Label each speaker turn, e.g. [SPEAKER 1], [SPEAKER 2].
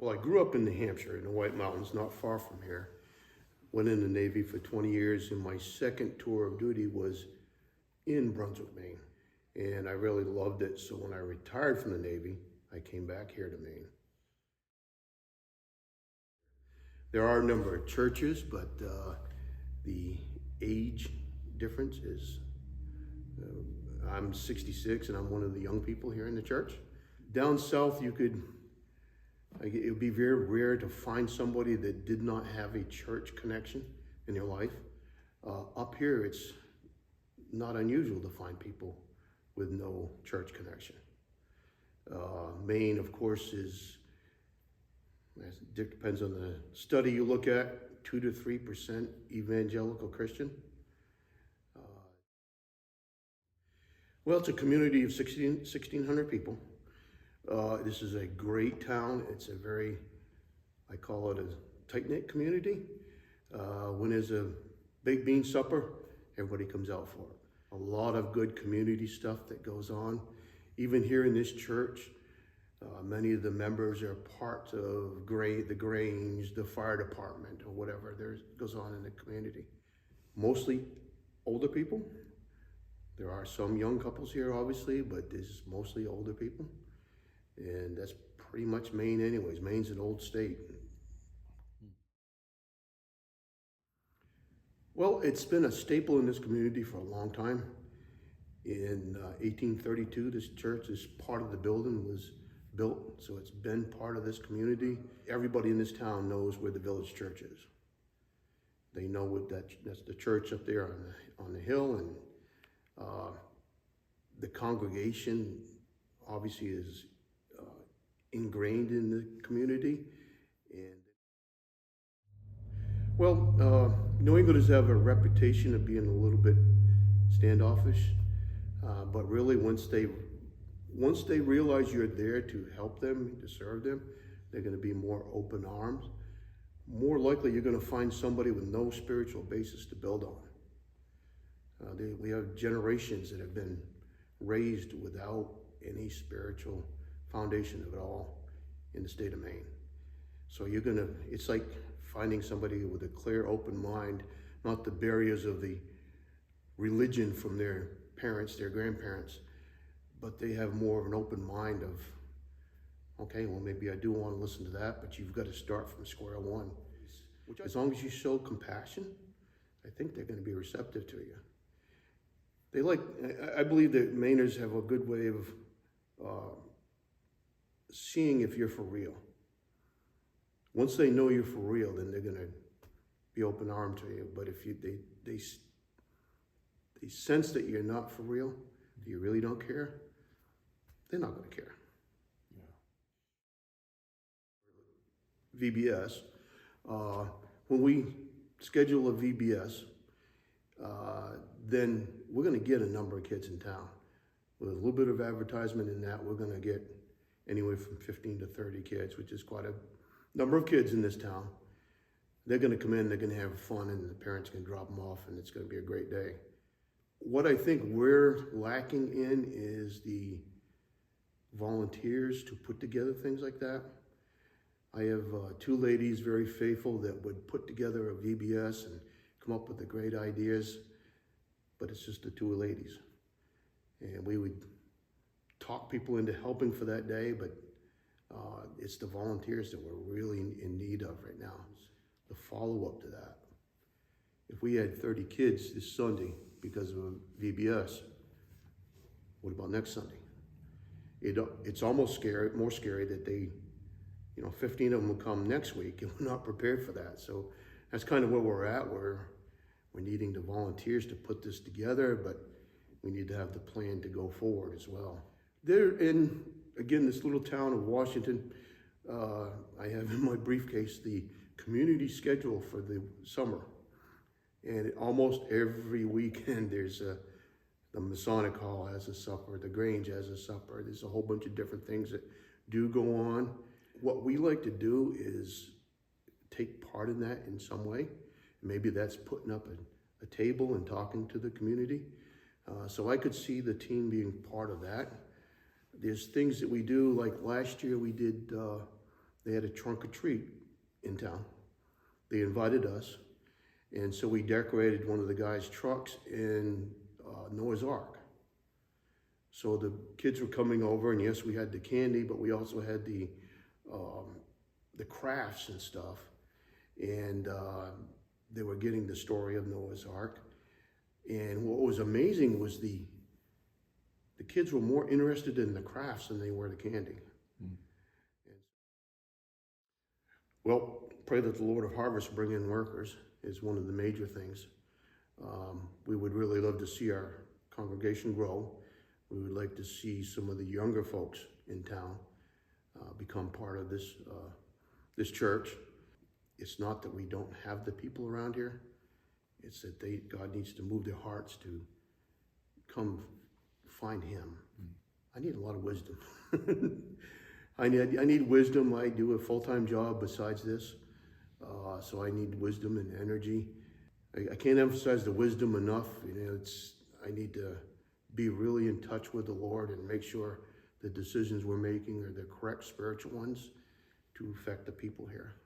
[SPEAKER 1] Well, I grew up in New Hampshire in the White Mountains, not far from here. Went in the Navy for 20 years, and my second tour of duty was in Brunswick, Maine. And I really loved it, so when I retired from the Navy, I came back here to Maine. There are a number of churches, but the age difference is, I'm 66 and I'm one of the young people here in the church. Down south, it would be very rare to find somebody that did not have a church connection in their life. Up here, it's not unusual to find people with no church connection. Maine, of course, it depends on the study you look at, 2 to 3% evangelical Christian. Well, it's a community of 1,600 people. This is a great town. It's a very, I call it a tight-knit community. When there's a baked bean supper, everybody comes out for it. A lot of good community stuff that goes on. Even here in this church, many of the members are part of the Grange, the fire department, or whatever goes on in the community. Mostly older people. There are some young couples here, obviously, but this is mostly older people. And that's pretty much Maine anyways. Maine's an old state. Well, it's been a staple in this community for a long time. In 1832, this church, this part of the building was built, so it's been part of this community. Everybody in this town knows where the village church is. They know that's the church up there on the hill, and the congregation obviously is ingrained in the community. And well, New Englanders have a reputation of being a little bit standoffish, but really once they realize you're there to help them, to serve them, they're going to be more open arms. More likely you're going to find somebody with no spiritual basis to build on. We have generations that have been raised without any spiritual foundation of it all in the state of Maine. So it's like finding somebody with a clear, open mind, not the barriers of the religion from their parents, their grandparents, but they have more of an open mind of, okay, well, maybe I do want to listen to that, but you've got to start from square one. As long as you show compassion, I think they're going to be receptive to you. I believe that Mainers have a good way of seeing if you're for real. Once they know you're for real, then they're going to be open armed to you. But if they sense that you're not for real, that you really don't care, they're not going to care. Yeah. VBS. When we schedule a VBS, then we're going to get a number of kids in town. With a little bit of advertisement in that, we're going to get anywhere from 15 to 30 kids, which is quite a number of kids in this town. They're going to come in, they're going to have fun, and the parents can drop them off, and it's going to be a great day. What I think we're lacking in is the volunteers to put together things like that. I have 2 ladies, very faithful, that would put together a VBS and come up with the great ideas, but it's just the 2 ladies. And we would talk people into helping for that day, but it's the volunteers that we're really in need of right now. The follow-up to that. If we had 30 kids this Sunday because of a VBS, what about next Sunday? It's almost more scary that 15 of them will come next week, and we're not prepared for that. So that's kind of where we're at. We're needing the volunteers to put this together, but we need to have the plan to go forward as well. They're in, again, this little town of Washington. I have in my briefcase the community schedule for the summer. And almost every weekend there's the Masonic Hall has a supper, the Grange has a supper. There's a whole bunch of different things that do go on. What we like to do is take part in that in some way. Maybe that's putting up a table and talking to the community. So I could see the team being part of that. There's things that we do, like last year we did they had a trunk or treat in town. They invited us, and so we decorated one of the guys' trucks in Noah's Ark. So the kids were coming over, and yes, we had the candy, but we also had the crafts and stuff, and they were getting the story of Noah's Ark. And what was amazing was the kids were more interested in the crafts than they were the candy. Mm. Well, pray that the Lord of Harvest bring in workers is one of the major things. We would really love to see our congregation grow. We would like to see some of the younger folks in town become part of this church. It's not that we don't have the people around here. It's that God needs to move their hearts to come find Him. I need a lot of wisdom. I need wisdom. I do a full-time job besides this, so I need wisdom and energy. I can't emphasize the wisdom enough. I need to be really in touch with the Lord and make sure the decisions we're making are the correct spiritual ones to affect the people here.